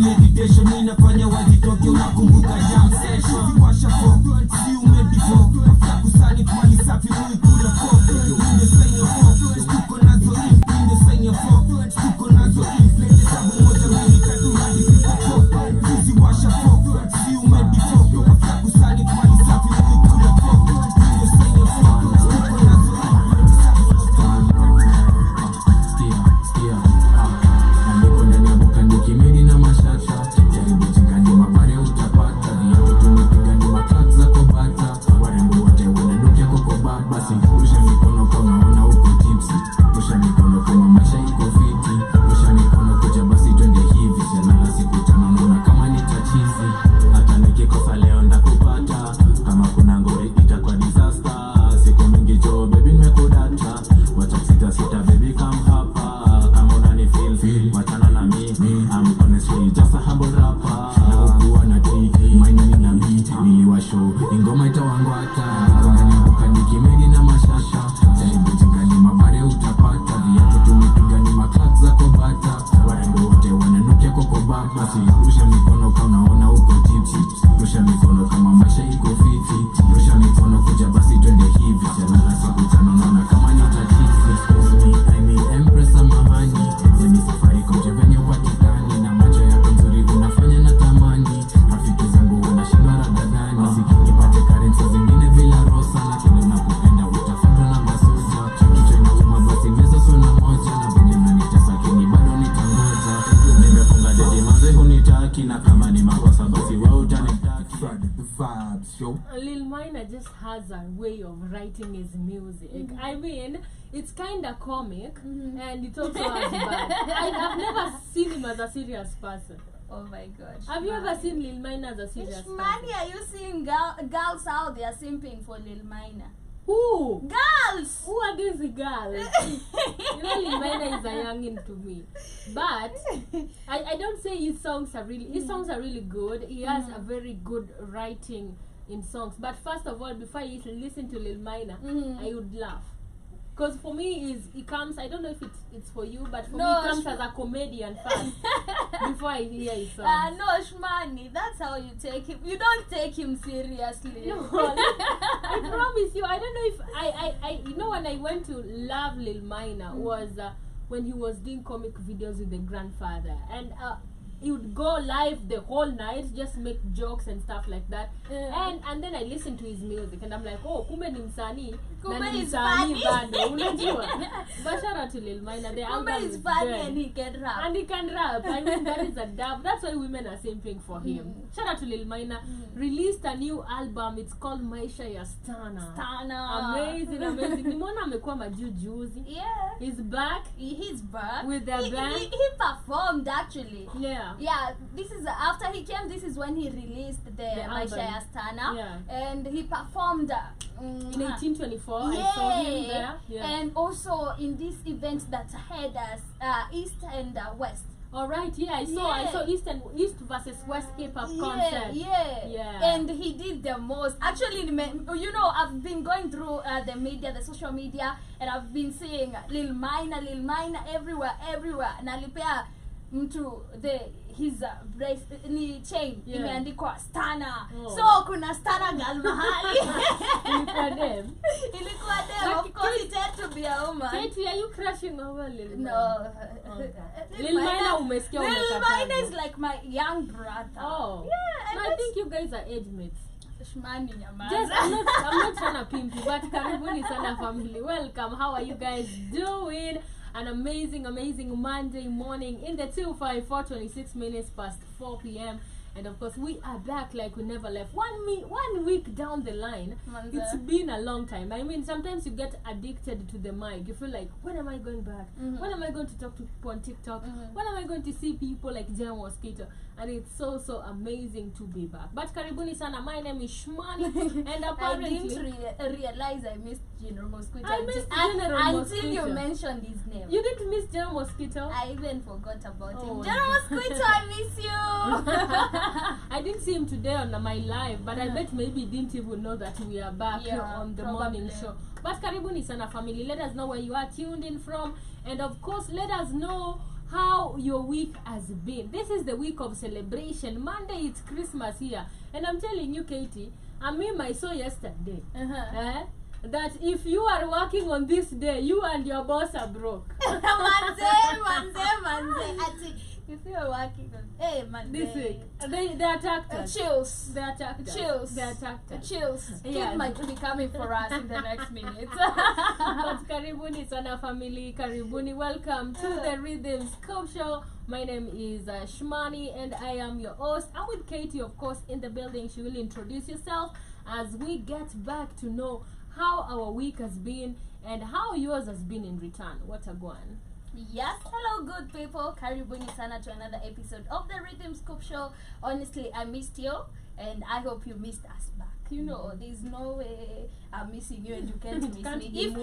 meditation inafanya wajitoke unakumbuka jam session washa focus si umedifo after kusali mali safi kula focus in the sign of focus tuko nazo in the sign of focus tuko nazo inflate sababu moja mbili tatu hadi focus si washa focus si umedifo after kusali mali safi kula focus in the sign of focus tuko nazo kimedi na mashasha jaribu chingani mabare utapata viatu tumepiga ni maklak za kobata warembo wote wananukia kokoba basi rusha mikono kama unaona uko tipsy rusha mikono kama maisha iko fiti rusha mikono kuja basi twende hivi jalala siku tano naona kama nitachizi hata nikikosa leo ndakupata kama kuna ngori itakuwa disaster siku mingi jo baby nimekudata wacha sita baby come hapa kama unani feel wachana na mimi I'm honestly just a humble rapper na ukuwa na tiki maina nina beat niliwashow ingoma itawangwata nikumbuka nikimedi na mashasha jaribu jingani mabare utapata viatu tumepiga ni maklak za kobata warembo wote wananukia kokoba basi rusha mikono kama unaona uko tipsy rusha mikono kama maisha iko fiti rusha mikono kuja basi twende hivi jalala siku tano naona kama nitachizi I mean empress amahani zenye safari koje venye watikani na macho yako nzuri unafanya na tamani rafiki zangu wanashindwa radadani nipate karensa zingine bila rosa lakini nakupenda utafuta na masuza kichwa inauma basi meza sona moja na venye mnanitesa kini bado nitangoja nimefunga dedi manze hunitaki na kama ni makosa basi wewe utanitaki Friday the vibes show. Lil Minor just has a way of writing his music. I mean, it's kind of comic and it also has bad. I've never seen him as a serious person. Oh my gosh. Have you ever seen Lil Minor as a serious person? Money are you seeing girls out there simping for Lil Minor? Who? Girls! Who are these girls? You know, Lil Minor is a youngin to me. But I don't say his songs are really good. He has a very good writing in songs. But first of all, before I listen to Lil Minor, I would laugh. Because for me, he comes, I don't know if it's for you, but for me, he comes as a comedian first before I hear his songs. No, Shmani, that's how you take him. You don't take him seriously. No, I promise you, I don't know if I you know, when I went to love Lil Minor was when he was doing comic videos with the grandfather. And he would go live the whole night, just make jokes and stuff like that. And then I listened to his music and I'm like, oh, kumbe ni msanii. Kumbe is funny. Unajua. But shout out to Lil Minor. The album is funny and he can rap. And he can rap. I mean, that is a dub. That's why women are simping for him. Shout out to Lil Minor. Released a new album. It's called Maisha ya Stana. Amazing. Nimeona amekuwa majujuzi. Yeah. He's back. He's back. With the band. He performed actually. Yeah. Yeah, this is after he came. This is when he released the Maisha ya Stana. Yeah. And he performed in 1824. Yeah. I saw him there. Yeah. And also in this event that had us East and West. All right, yeah, I saw East versus West hip hop concert. Yeah. And he did the most. Actually, you know, I've been going through the media, the social media, and I've been seeing Lil Minor everywhere. Nalipea mtu his brace ni chain imeandikwa Stana. So kuna Stana girl mahali. Ilikuwa dem. Of course it had to be a woman. Katie, are you crushing over Lil Minor? No. Lil Minor umesikia Lil Minor is like my young brother. Oh. Yeah. No, I think you guys are age mates. Shmani nyamaza. Just, I'm not trying to pimp you, but karibuni sana family. Welcome. How are you guys doing? An amazing Monday morning in the 254, 26 minutes past 4 p.m. And of course, we are back like we never left. 1 week down the line, it's been a long time. I mean, sometimes you get addicted to the mic. You feel like, when am I going back? When am I going to talk to people on TikTok? When am I going to see people like Jam Mosquito? And it's so amazing to be back. But karibuni sana, my name is Shmani. And apparently, I didn't realize I missed General Mosquito. I missed General Mosquito. Until you mentioned his name. You didn't miss General Mosquito? I even forgot about him. General Mosquito, I miss you. I didn't see him today on my live, but I bet maybe he didn't even know that we are back here on the morning show. But karibuni sana family, let us know where you are tuned in from, and of course let us know how your week has been. This is the week of celebration. Monday it's Christmas here, and I'm telling you, Katie, I saw yesterday that if you are working on this day, you and your boss are broke. manze. If you are working on this week, they attacked us. Chills. They attacked us. Chills. They attacked us. Chills. Yes. It might be coming for us in the next minute. But karibuni sana family, karibuni, welcome to the Rythm Scope Show. My name is Shmani and I am your host. I'm with Katie, of course, in the building. She will introduce herself as we get back to know how our week has been and how yours has been in return. What a one. Yes, hello good people. Karibuni sana to another episode of the Rythm Scoop Show. Honestly, I missed you and I hope you missed us back. You know, there's no way I'm missing you and you can't miss me. If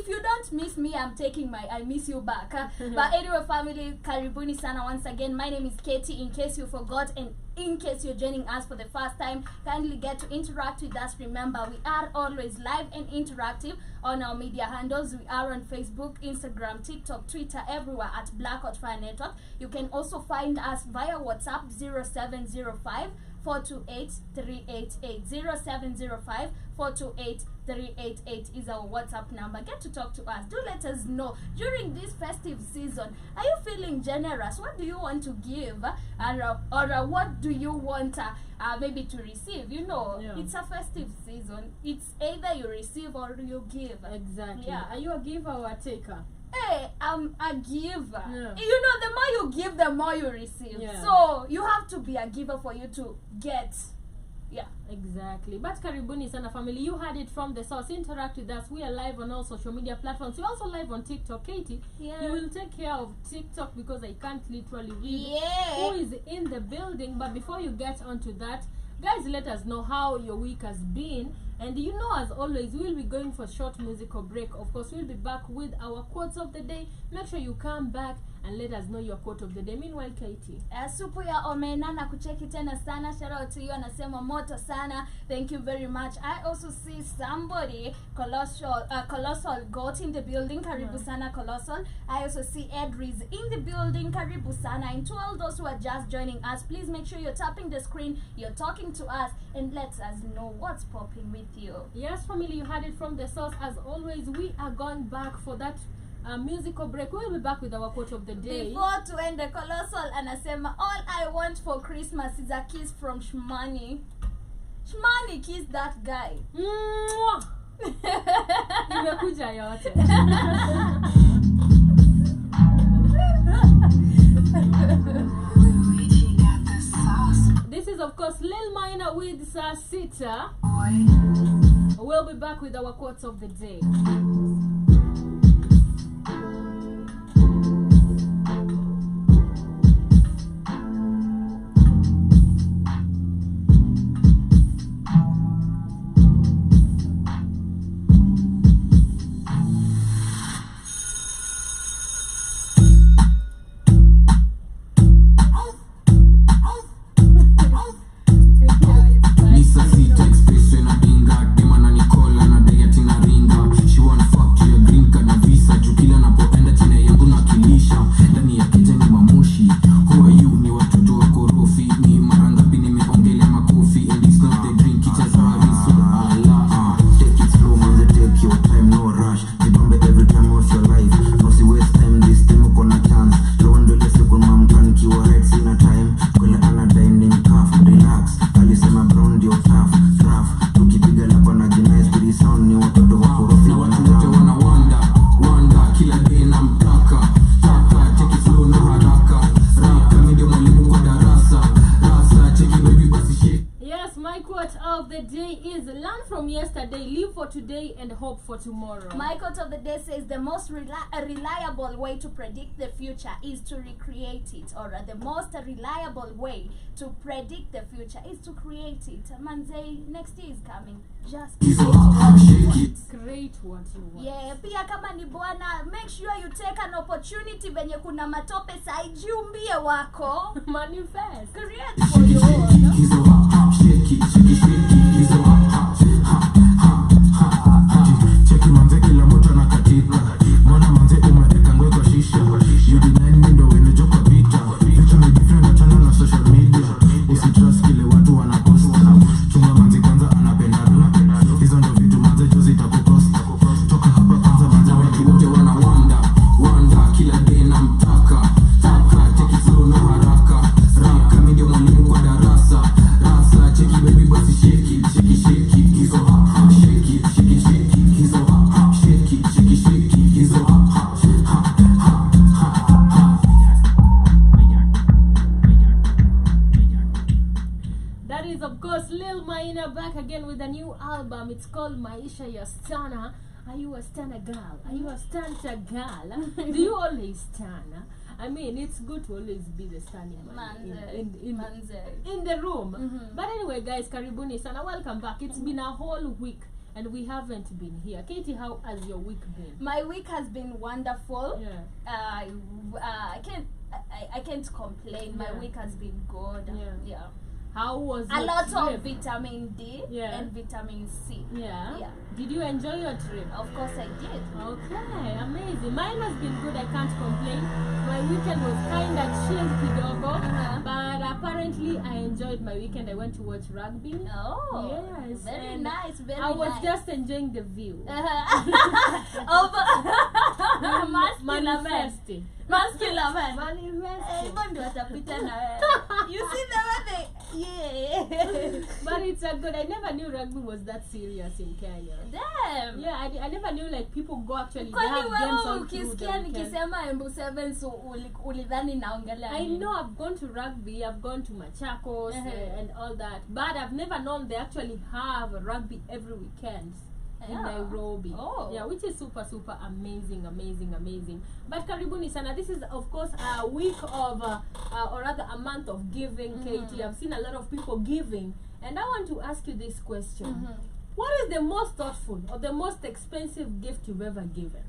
you don't miss me, I'm taking I miss you back. But anyway, family, karibuni sana once again. My name is Katie. In case you forgot and in case you're joining us for the first time, kindly get to interact with us. Remember, we are always live and interactive on our media handles. We are on Facebook, Instagram, TikTok, Twitter, everywhere at Black Hot Fire Network. You can also find us via WhatsApp 0705 428-388. 0705-428-388 is our WhatsApp number. Get to talk to us. Do let us know during this festive season, are you feeling generous? What do you want to give? Or what do you want maybe to receive? You know, it's a festive season. It's either you receive or you give. Exactly. Yeah. Are you a giver or a taker? Hey, I'm a giver. Yeah. You know, the more you give, the more you receive. Yeah. So you have to be a giver for you to get. Yeah. Exactly. But karibuni sana family, you heard it from the source. Interact with us. We are live on all social media platforms. We're also live on TikTok. Katie, you will take care of TikTok because I can't literally read who is in the building. But before you get onto that, guys, let us know how your week has been. And you know, as always, we'll be going for short musical break. Of course, we'll be back with our quotes of the day. Make sure you come back and let us know your quote of the day. Meanwhile, Katie, supu ya omena na kucheki tena sana. Shout out to you, anasema moto sana. Thank you very much. I also see somebody colossal goat in the building. Karibu sana colossal. I also see Edris in the building. Karibu sana. And to all those who are just joining us, please make sure you're tapping the screen, you're talking to us, and let us know what's popping with you. Yes, family, you heard it from the source. As always, we are going back for that musical break. We'll be back with our quote of the day. Before to end, the colossal anasema, all I want for Christmas is a kiss from Shmani. Shmani, kiss that guy. Imekuja yote. This is of course Lil Minor with Sasita. We'll be back with our quotes of the day. Today and hope for tomorrow. My quote of the day says the most reliable way to predict the future is to recreate it, or the most reliable way to predict the future is to create it. Manze, next year is coming. Just create what you want. Yeah, pia kama ni bwana, make sure you take an opportunity venye kuna matope saijumbie wako. Manifest. Create for your own. Cheki manze kila mtu anakatika. Mbona manze umeweka ngweko shisha. You is of course Lil Maina back again with a new album. It's called Maisha Ya Stana. Are you a Stana girl? Are you a Stanta girl? Do you always Stana? I mean, it's good to always be the stunning man in the room. But anyway, guys, karibuni sana. Welcome back. It's been a whole week and we haven't been here. Katie, how has your week been? My week has been wonderful. Yeah. I can't complain. My week has been good. Yeah. How was a your lot trip? of vitamin D and vitamin C. Yeah. Did you enjoy your trip? Of course I did. Okay, amazing. Mine has been good. I can't complain. My weekend was kind of chilled kidogo, but apparently I enjoyed my weekend. I went to watch rugby. Oh, yes. Very nice. Very I was nice. just enjoying the view. Manifesting. Masculine man. You see the way they But it's a good. I never knew rugby was that serious in Kenya. Damn. Yeah, I never knew like people go actually. They Kwani have games wewe all through the ukisikia weekend. nikisema Embu 7 so ulidhani naongelea I nini? know I've gone to rugby, I've gone to Machakos and all that, but I've never known they actually have rugby every weekend in Nairobi. Yeah, which is super amazing. But karibuni sana. This is of course a week of or rather a month of giving. Katie, I've seen a lot of people giving, and I want to ask you this question. What is the most thoughtful or the most expensive gift you've ever given?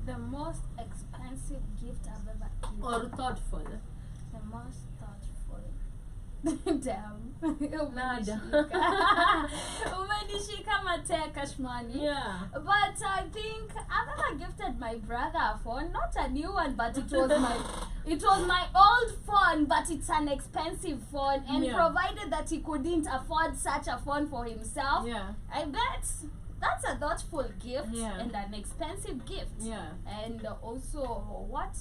The most expensive gift I've ever given. Or thoughtful? The most thoughtful. Damn. Umenishika mateka Kashmani. Yeah. But I think I've ever gifted my brother a phone, not a new one, but it was my old phone, but it's an expensive phone, and provided that he couldn't afford such a phone for himself, I bet that's a thoughtful gift and an expensive gift. And also what?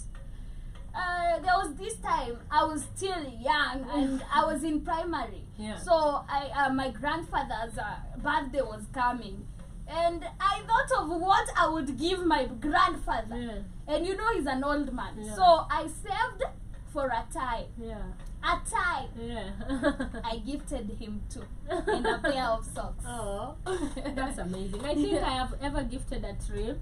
There was this time I was still young and I was in primary. So my grandfather's birthday was coming, and I thought of what I would give my grandfather. And you know he's an old man, so I saved for a tie. A tie. I gifted him too, and a pair of socks. Oh, that's amazing. I think I have ever gifted a trip.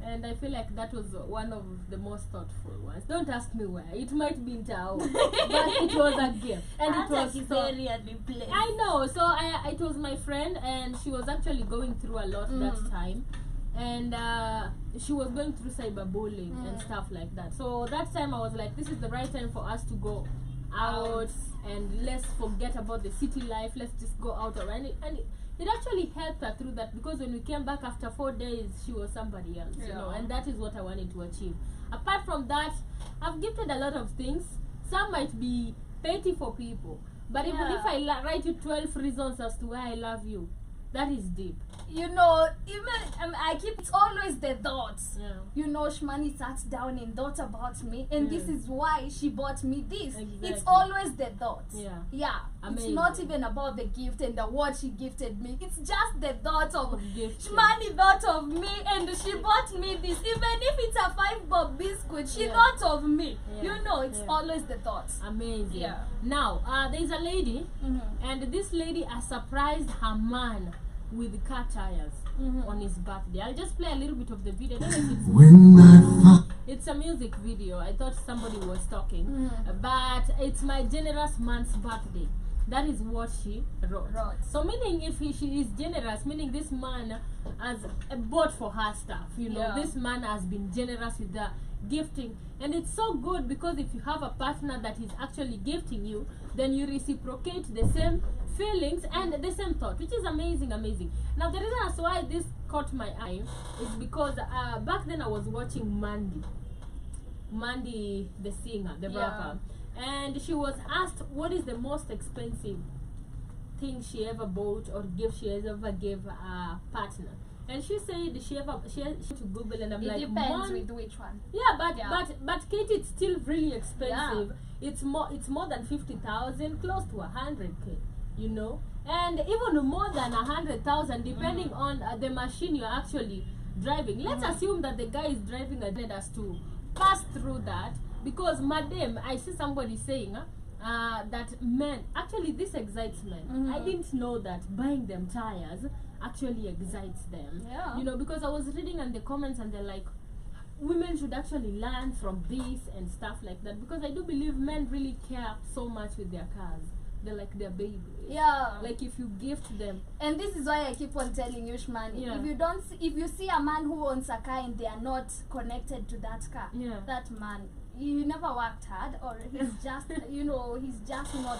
And I feel like that was one of the most thoughtful ones. Don't ask me where. It might be in town, but it was a gift, and it was very place. I know. So it was my friend, and she was actually going through a lot that time, and she was going through cyberbullying and stuff like that. So that time I was like, this is the right time for us to go out and let's forget about the city life. Let's just go out and it actually helped her through that, because when we came back after 4 days, she was somebody else, you know, and that is what I wanted to achieve. Apart from that, I've gifted a lot of things. Some might be petty for people, but even if I write you 12 reasons as to why I love you, that is deep. You know, even it's always the thoughts. You know, Shmani sat down and thought about me, and this is why she bought me this. It's always the thoughts. It's not even about the gift and the what she gifted me. It's just the thought of Shmani thought of me, and she bought me this. Even if it's a 5-bob biscuit, she thought of me. You know, it's always the thoughts. Amazing. Now, there's a lady, and this lady has surprised her man with car tires on his birthday. I'll just play a little bit of the video. I don't know if it's a music video. I thought somebody was talking, but it's my generous man's birthday. That is what she wrote. So meaning if she is generous, meaning this man has bought for her stuff, you know, this man has been generous with the gifting. And it's so good, because if you have a partner that is actually gifting you, then you reciprocate the same feelings and the same thought, which is amazing. Now the reason as why this caught my eye is because back then I was watching Mandy the singer, the rapper, and she was asked what is the most expensive thing she ever bought or gift she has ever gave a partner. And she said she had to Google, and I'm like, it depends with which one. But Katie, it's still really expensive. It's more than 50,000, close to 100K, you know, and even more than 100,000 depending on the machine you're actually driving. Let's assume that the guy is driving a us to pass through that, because madam, I see somebody saying that men, actually this excites men. I didn't know that buying them tires actually excites them. Yeah. You know, because I was reading in the comments and they're like, women should actually learn from this and stuff like that, because I do believe men really care so much with their cars. They're like their baby. Yeah. Like if you gift them. And this is why I keep on telling you, Shmani, Yeah. if you see a man who owns a car and they are not connected to that car, Yeah. that man, he never worked hard, or he's just, he's just not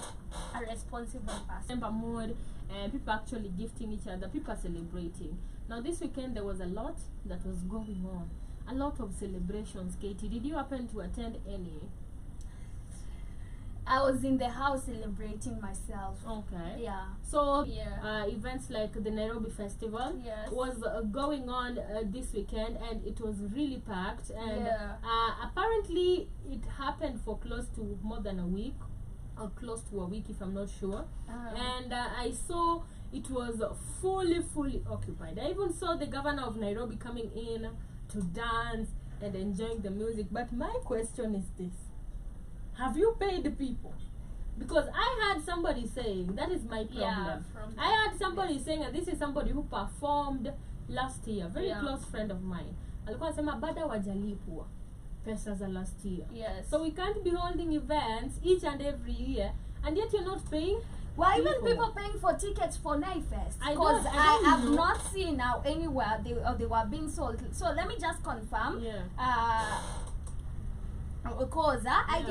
a responsible person. December mood, and people actually gifting each other, people are celebrating. Now this weekend there was a lot that was going on, a lot of celebrations. Katie, did you happen to attend any? I was in the house celebrating myself. Okay. Yeah. So Yeah. events like the Nairobi Festival Yes. was going on this weekend, and it was really packed, and Yeah. apparently it happened for close to more than a week, or close to a week if I'm not sure. And I saw it was fully occupied. I even saw the governor of Nairobi coming in to dance and enjoying the music. But my question is this: have you paid the people? Because I heard somebody saying, that is my problem. I heard somebody saying, and this is somebody who performed last year, very close friend of mine. Alikuwa anasema bado wajalipwa pesa za last year. Yes. So we can't be holding events each and every year, and yet you're not paying. Why even people paying for tickets for Naifest? I Because don't I have know. not seen now anywhere they were being sold. So let me just confirm. Yeah. Because I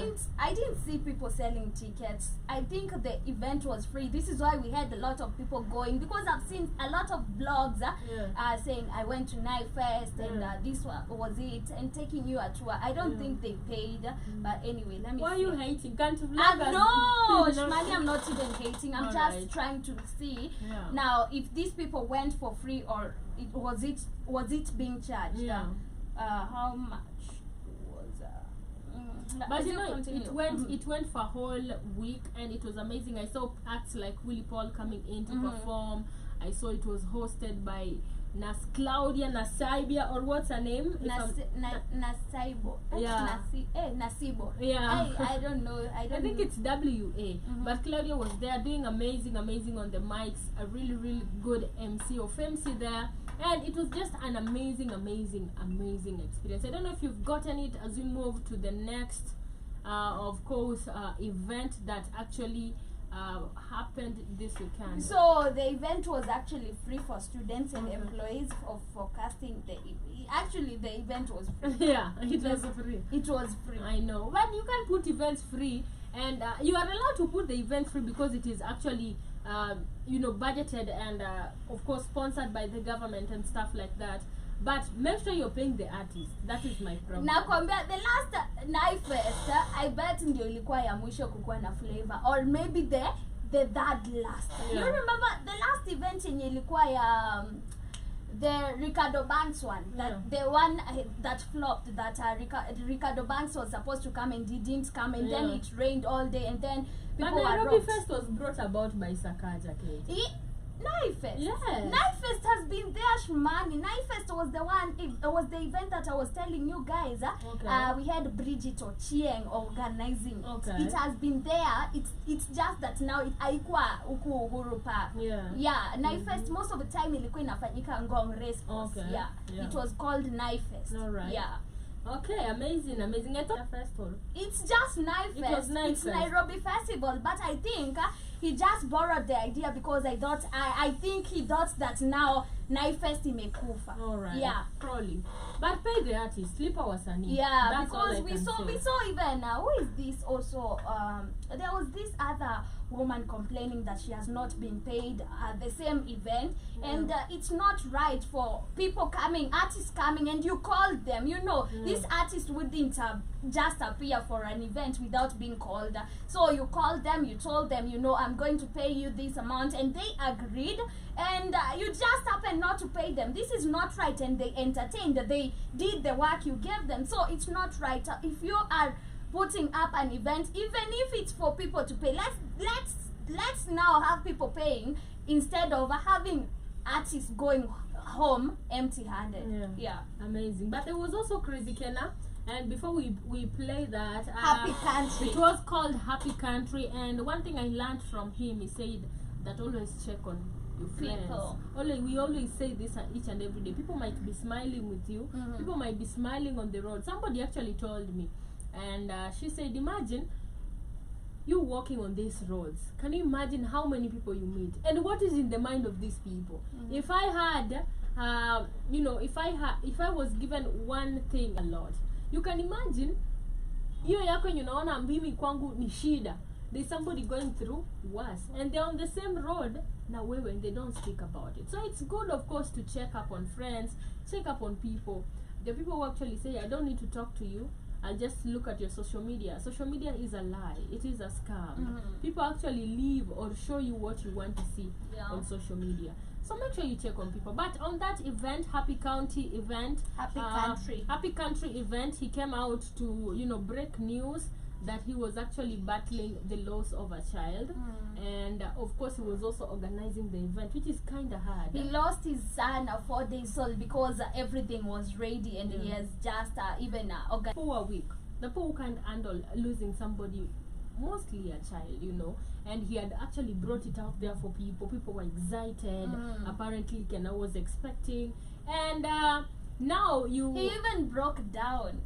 didn't see people selling tickets. I think the event was free. This is why we had a lot of people going, because I've seen a lot of blogs saying I went to Naifest and this was it, and taking you a tour. I don't think they paid, but anyway, let me. Why are see. you hating? Can't vloggers? No, No. Shmani, I'm not even hating. I'm just Alright. trying to see Yeah. now if these people went for free, or was it being charged? Yeah. How much was? But as you know, continue. it went for a whole week, and it was amazing. I saw acts like Willie Paul coming in to perform. I saw it was hosted by Claudia Nasaibia, or what's her name? Nasaibo. Yeah. Nasibo. Yeah. I don't know. I think know. it's WA. But Claudia was there doing amazing on the mics. A really good MC of MC there. And it was just an amazing experience. I don't know if you've gotten it as we move to the next, of course, event that actually happened this weekend. So the event was actually free for students and employees of forecasting. Actually, the event was free. Yeah, it was free. It was free. I know, but you can put events free, and you are allowed to put the event free because it is actually budgeted and of course sponsored by the government and stuff like that. But make sure you're paying the artist. That is my problem. Nakwambia, the last Naifest, I bet ndio ilikuwa ya mwisho kukuwa na flavor, or maybe the third last. You remember the last event yenye ilikuwa ya the Ricardo Banks one, the one that flopped, that Ricardo Banks was supposed to come and he didn't come, and then it rained all day, and then people were Nairobi robbed. Fest was brought about by Sakaja, Kate. Naifest. Yes. Naifest has been there, Shmani. Naifest was the one. It was the event that I was telling you guys. Okay. We had Bridget Ochieng organizing. Okay. It has been there. It's just that now it haikuwa huku Uhuru Park. Yeah. Naifest most of the time ilikuwa inafanyika Ngong Race Course. Okay. Yeah. It was called Naifest. All right. Yeah. Okay, amazing. I thought festival. It's just Naifest. It was Naifest. It's Nairobi Festival, but I think he just borrowed the idea because I think he thought that now Naifest imekufa. All right. Yeah. Probably. But pay the artist. Sleep wasani. Yeah, That's all because I we can saw say. even who is this also? There was this other woman complaining that she has not been paid at the same event, and it's not right for people coming, artists coming, and you called them. This artist wouldn't just appear for an event without being called. So you called them, you told them, I'm going to pay you this amount, and they agreed, and you just happen not to pay them. This is not right, and they entertained. They did the work you gave them, so it's not right. If you are putting up an event, even if it's for people to pay, let's now have people paying instead of having artists going home empty-handed. Yeah. Amazing. But there was also Crazy Kenna, And before we play that, Happy Country. It was called Happy Country. And one thing I learned from him, he said that always check on your friends. People. We always say this each and every day. People might be smiling with you. People might be smiling on the road. Somebody actually told me, and she said, imagine you walking on these roads. Can you imagine how many people you meet and what is in the mind of these people? If I had if I was given one thing a lot, you can imagine hiyo yako yenye unaona mimi kwangu ni shida, there's somebody going through worse and they're on the same road na wewe and they don't speak about it. So it's good, of course, to check up on friends, check up on people. The people who actually say, I don't need to talk to you, I'll just look at your social media. Social media is a lie. It is a scam. People actually leave or show you what you want to see on social media. So make sure you check on people. But on that event, Happy Country event, Happy Country event, he came out to, break news that he was actually battling the loss of a child. And of course, he was also organizing the event, which is kind of hard. He lost his son 4 days old because everything was ready and he has just even organized. People were weak. The people who can't handle losing somebody, mostly a child, and he had actually brought it out there for people. People were excited. Apparently, Kenna was expecting. And now he even broke down.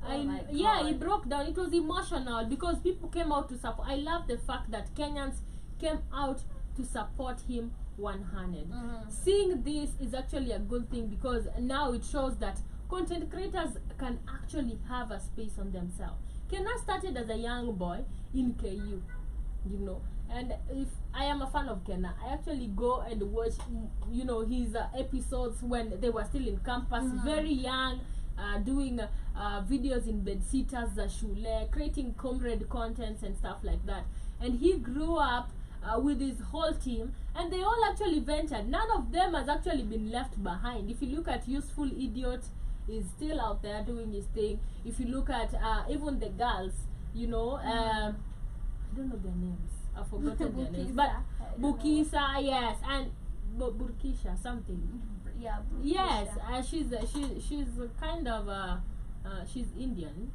He broke down. It was emotional because people came out to support. I love the fact that Kenyans came out to support him 100. Seeing this is actually a good thing because now it shows that content creators can actually have a space on themselves. Kenna started as a young boy in KU, and if I am a fan of Kenna, I actually go and watch, his episodes when they were still in campus, very young, doing videos in bedsitters, shule, creating comrade contents and stuff like that. And he grew up with his whole team, and they all actually ventured. None of them has actually been left behind. If you look at Useful Idiot, is still out there doing his thing. If you look at even the girls, I don't know their names. I've forgotten their names. But Bukisa, yes, and Burkisha, something. Yeah. Burkisha. Yes, she's kind of she's Indian.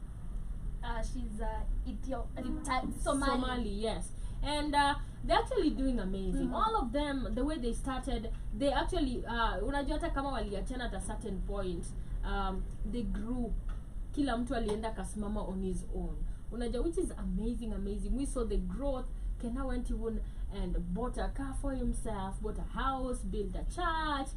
She's Somali, yes. And they're actually doing amazing. All of them, the way they started, they actually unajua hata kama waliachana at a certain point, they grew. Kila mtu alienda kasimama on his own. Unajua, which is amazing. We saw the growth. Kenna went even and bought a car for himself, bought a house, built a church,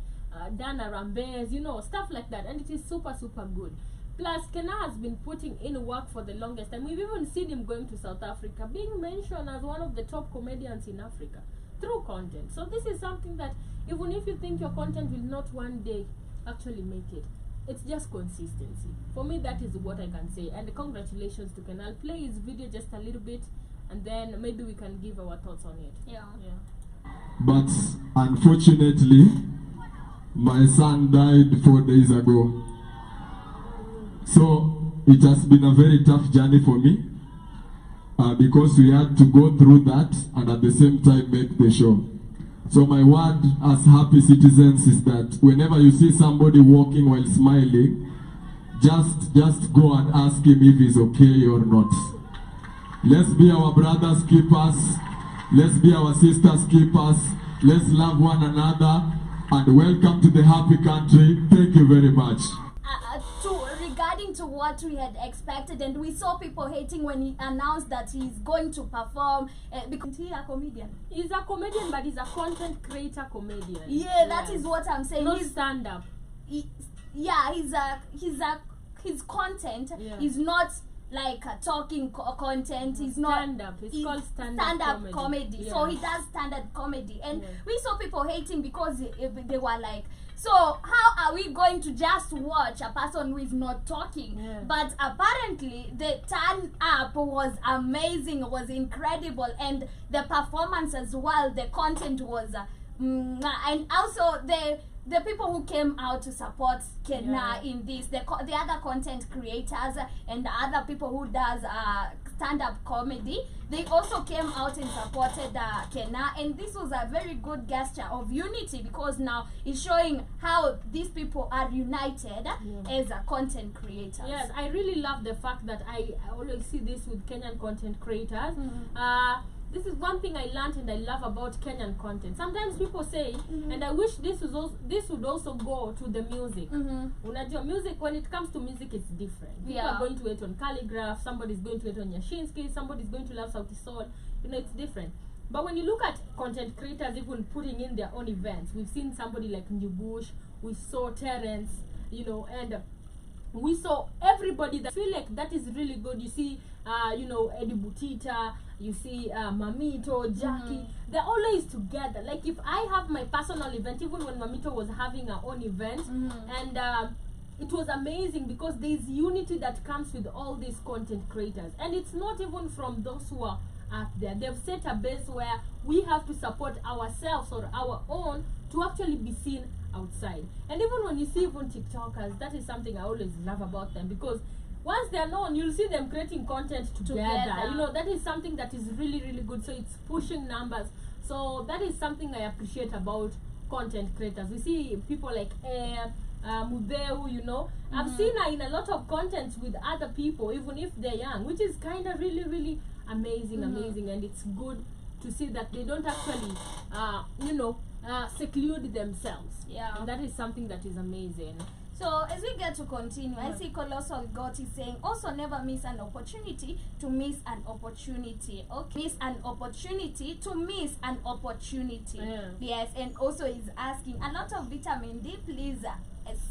done a Rambes, stuff like that. And it is super, super good. Plus, Kenna has been putting in work for the longest time. We've even seen him going to South Africa, being mentioned as one of the top comedians in Africa through content. So this is something that even if you think your content will not one day actually make it, it's just consistency. For me, that is what I can say. And congratulations to Kenna. I'll play his video just a little bit, and then maybe we can give our thoughts on it. Yeah. But unfortunately, my son died 4 days ago. So it has been a very tough journey for me because we had to go through that and at the same time make the show. So my word as happy citizens is that whenever you see somebody walking while smiling, just go and ask him if he's okay or not. Let's be our brothers' keepers. Let's be our sisters' keepers. Let's love one another. And welcome to the happy country. Thank you very much. Regarding to what we had expected, and we saw people hating when he announced that he's going to perform because he's a comedian. He's a comedian, but he's a content creator comedian. Yeah, that is what I'm saying. Not stand up. His content is not like talking content. He's not stand up. It's called stand up comedy. Yeah. So he does stand up comedy, and we saw people hating because they were like, so how are we going to just watch a person who is not talking? Yeah. But apparently the turn up was amazing, was incredible, and the performance as well, the content was and also the people who came out to support Kenna in this, the other content creators and the other people who does stand-up comedy. They also came out and supported Kena, and this was a very good gesture of unity, because now it's showing how these people are united as content creators. Yes, I really love the fact that I always see this with Kenyan content creators. This is one thing I learned and I love about Kenyan content. Sometimes people say, and I wish this would also go to the music. Unajua, music, when it comes to music, it's different. People are going to it on Calligraph, somebody's going to it on Yashinsky, somebody's going to love Sauti Sol. You know, it's different. But when you look at content creators even putting in their own events, we've seen somebody like Newbush, we saw Terrence, you know, and we saw everybody that feel like that is really good. You see, you know, Eddie Butita, you see Mamito, Jackie, they're always together. Like if I have my personal event, even when Mamito was having her own event, and it was amazing because there's unity that comes with all these content creators. And it's not even from those who are up there. They've set a base where we have to support ourselves or our own to actually be seen outside. And even when you see even TikTokers, that is something I always love about them, because once they're known, you'll see them creating content together. You know, that is something that is really, really good. So it's pushing numbers. So that is something I appreciate about content creators. We see people like Mudeu, you know. I've seen her in a lot of content with other people, even if they're young, which is kind of really, really amazing, amazing. And it's good to see that they don't actually, you know, seclude themselves. Yeah. And that is something that is amazing. So as we get to continue, I see Colossal Gotti saying, also never miss an opportunity to miss an opportunity. Okay, miss an opportunity to miss an opportunity. Yes, and also is asking a lot of vitamin D, please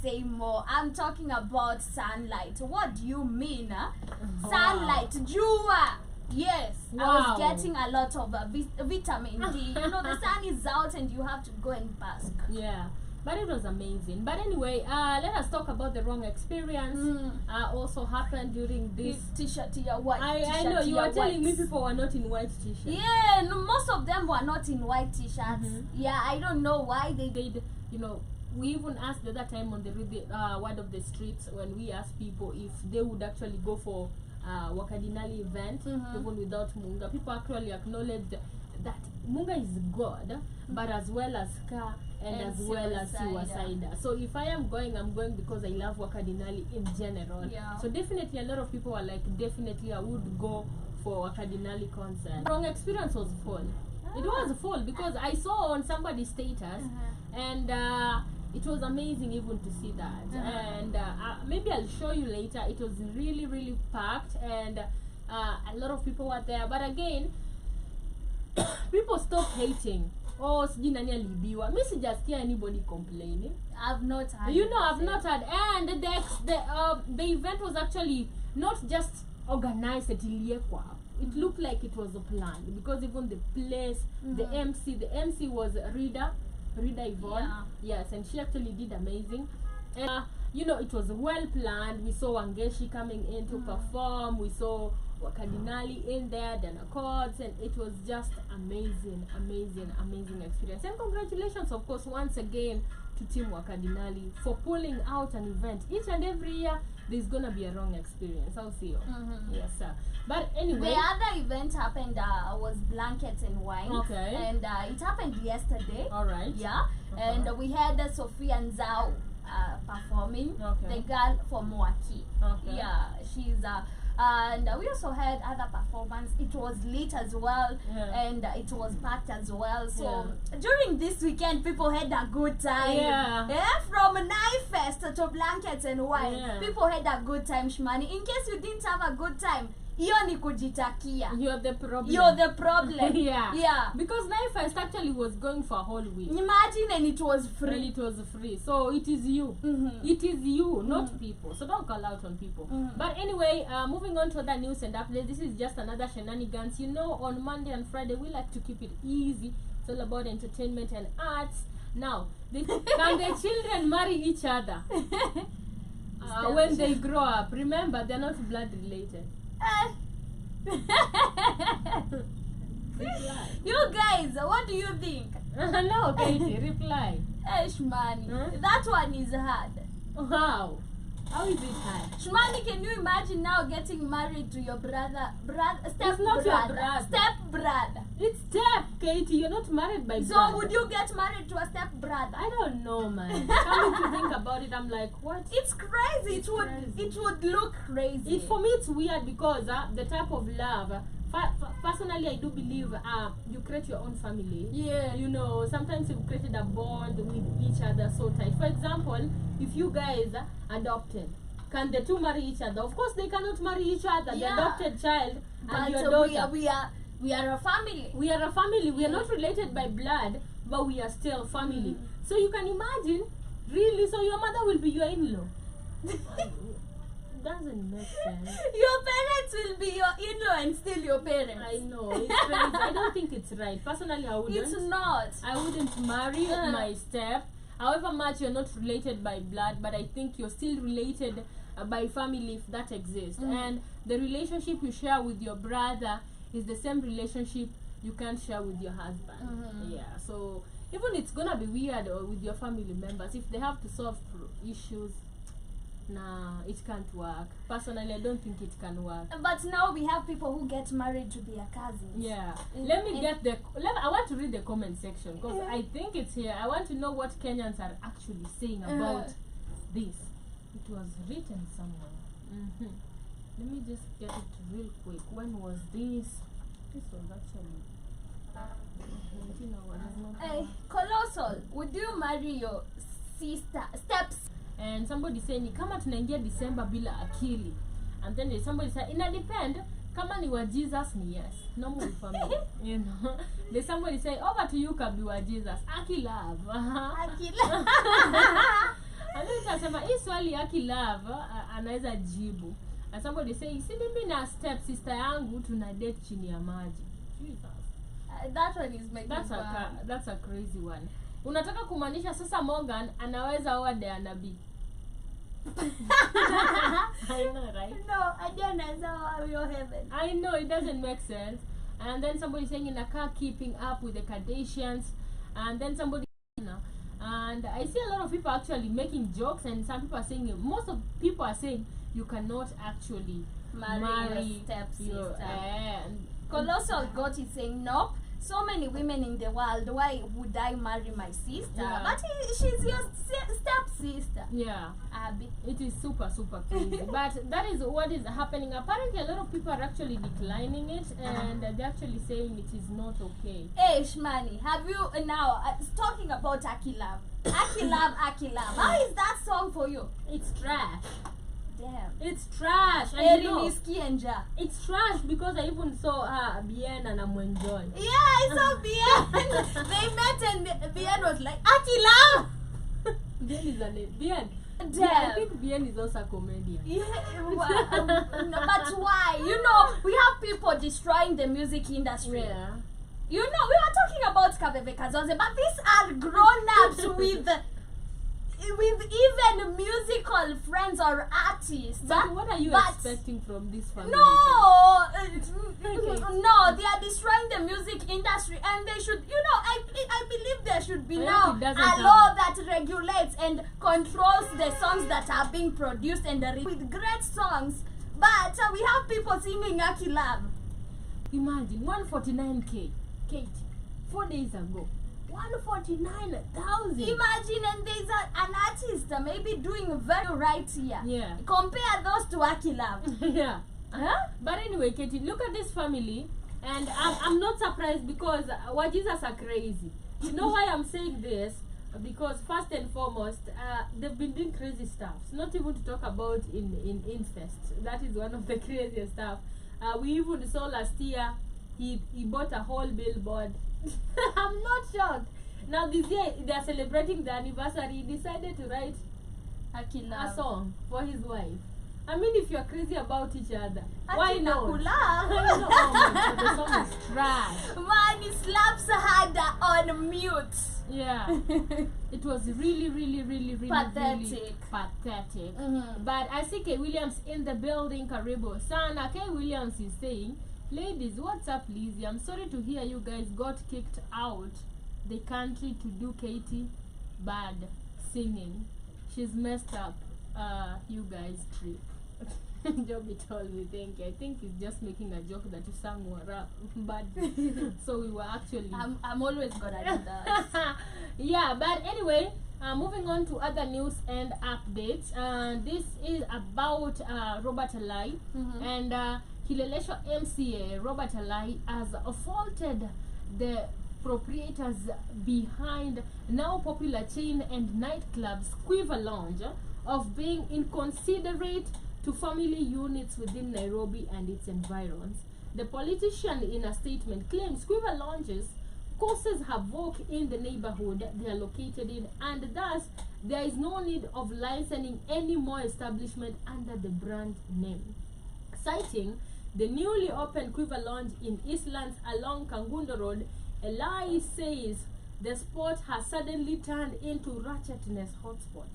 say more. I'm talking about sunlight. What do you mean? Sunlight, Jua. Yes, I was getting a lot of vitamin D. You know, the sun is out and you have to go and bask. Yeah. But it was amazing. But anyway, let us talk about the wrong experience. Also happened during this t-shirt, white. I know you are telling me people were not in white t-shirts. Yeah, no, most of them were not in white t-shirts. Yeah, I don't know why they did. You know, we even asked the other time on the word of the streets, when we asked people if they would actually go for Wakadinali event even without Munga. People actually acknowledged that Munga is God, but as well as Ka and as well as Siwasaida. So if I am going, I'm going because I love Wakadinali in general. So definitely a lot of people are like, definitely I would go for Wakadinali concert. Wrong experience was full. It was full because I saw on somebody's status and it was amazing even to see that. And maybe I'll show you later. It was really, really packed and a lot of people were there. But again, people stop hating. Oh, sijui nani alibiwa. Me sijasikia anybody complaining. I've not heard. You know, I've not heard. And the event was actually not just organized at Iliekwa. It looked like it was planned because even the place, the MC was Rida Yvonne. Yes, and she actually did amazing. And you know, it was well planned. We saw Wangeshi coming in to perform. We saw Wakadinali in there, Dana Chords, and it was just amazing experience. And congratulations, of course, once again to Team Wakadinali for pulling out an event. Each and every year, there's gonna be a wrong experience. I'll see you. Yes, sir. But anyway, the other event happened was Blankets and Wine. Okay. And it happened yesterday. All right. Yeah. And we had Sophia Nzao performing. The girl from Mwaki. Okay. Yeah, she's and we also had other performance. It was lit as well, and it was packed as well. So during this weekend, people had a good time. From Night Fest to Blankets and Wine, people had a good time, Shmani. In case you didn't have a good time, you're the problem. Yeah. Because Night Fest actually was going for a whole week. Imagine, and it was free. And it was free. So it is you. It is you, not people. So don't call out on people. But anyway, moving on to other news and updates. This is just another shenanigans. You know, on Monday and Friday, we like to keep it easy. It's all about entertainment and arts. Now, can the children marry each other when they grow up? Remember, they're not blood related. You guys, what do you think? No, Katie, reply. Shmani, that one is hard. How? How is it hard? Shmani, can you imagine now getting married to your brother, step It's not your brother, brother. step brother? It's step, Katie. You're not married by So blood. would you get married to a step brother? I don't know, man. Coming to think about it, I'm like, what? It's crazy. It's crazy. It would look crazy. For me, it's weird because the type of love. Personally, I do believe you create your own family. Yeah. You know, sometimes you've created a bond with each other so tight. For example, if you guys adopted, can the two marry each other? Of course, they cannot marry each other. Yeah. The adopted child and But your daughter. we are a family. We are a family. We are not related by blood, but we are still family. So you can imagine, really. So your mother will be your in-law. Doesn't make sense. Your parents will be your in-law and still your parents. I know, it's crazy. I don't think it's right. Personally, I wouldn't. It's not. I wouldn't marry my step. However much you're not related by blood, but I think you're still related by family if that exists. And the relationship you share with your brother is the same relationship you can't share with your husband. Yeah, so even it's gonna be weird with your family members if they have to solve issues. Nah, it can't work. Personally, I don't think it can work. But now we have people who get married to their cousins. Yeah. Let me get I want to read the comment section because I think it's here. I want to know what Kenyans are actually saying about this. It was written somewhere. Let me just get it real quick. When was this? This was actually 19 hours. Hey, Colossal, would you marry your steps? And somebody saying ni kama tunaingia December bila akili. And then there's somebody say ina depend kama ni wa Jesus ni yes. Normal family. You know. There's somebody say over to you kabi wa Jesus. Aki love. Aki love. Anasema hii swali Aki love anaweza jibu. And somebody say si mimi na step sister yangu tuna date chini ya maji. Jesus. That one is making that's a crazy one. Unataka kumaanisha sasa Morgan anaweza oa Diana B. I know, right? No, I don't know your heaven. I know, it doesn't make sense. And then somebody saying in a car keeping up with the Kardashians. And then somebody, you know, and I see a lot of people actually making jokes, and some people are saying, most of people are saying you cannot actually marry your stepsister. Your, Colossal God is saying nope. So many women in the world, why would I marry my sister? Yeah. But she's your step-sister. Yeah. Abby. It is super crazy. But that is what is happening. Apparently a lot of people are actually declining it, and they're actually saying it is not okay. Hey Shmani, have you now talking about Aki Love? Aki Love, Aki Love. How is that song for you? It's trash. Damn. It's trash. And you know, it's trash because I even saw Bien and I'm enjoying. Yeah, I saw Bien. They met and Bien was like, Aki Love. Bien is a name. Bien. Damn. Yeah, I think Bien is also a comedian. Yeah, but why? You know, we have people destroying the music industry. Yeah. You know, we were talking about Kabebe Kazoze, but these are grown-ups with even musical friends or artists. But what are you expecting from this family? No, no, they are destroying the music industry, and they should, you know, I believe there should be now a law that regulates and controls the songs that are being produced and with great songs. But we have people singing Aki Love. Imagine 149K, Katie, 4 days ago. 149,000. Imagine, and there's an artist maybe doing very right here. Yeah. Compare those to Aki Love. Yeah. Huh? But anyway, Katie, look at this family, and I'm not surprised because Wajizas are crazy. You know why I'm saying this? Because first and foremost, they've been doing crazy stuff. Not even to talk about in Infest. That is one of the craziest stuff. We even saw last year he bought a whole billboard. I'm not shocked. Now this year they are celebrating the anniversary. He decided to write a song for his wife. I mean, if you're crazy about each other, why not? Oh my God, the song is trash. Man, he slaps harder on mute. Yeah. It was really pathetic. Pathetic. But I see K. Williams in the building, Karibu. Sana, K. Williams is saying, ladies, what's up, Lizzie? I'm sorry to hear you guys got kicked out the country to do Katie bad singing. She's messed up. you guys trip. Joby told me, thank you. I think he's just making a joke that you sang rap, but so we were actually. I'm always gonna do that. Yeah, but anyway, moving on to other news and updates. This is about Robert Alai, and Kileleshwa MCA Robert Alai has faulted the proprietors behind now popular chain and nightclubs Quiver Lounge of being inconsiderate to family units within Nairobi and its environs. The politician in a statement claims Quiver Lounges causes havoc in the neighborhood they are located in, and thus there is no need of licensing any more establishment under the brand name. Citing the newly opened Quiver Lounge in Eastlands along Kangundo Road, Eli says the sport has suddenly turned into ratchetness hotspot.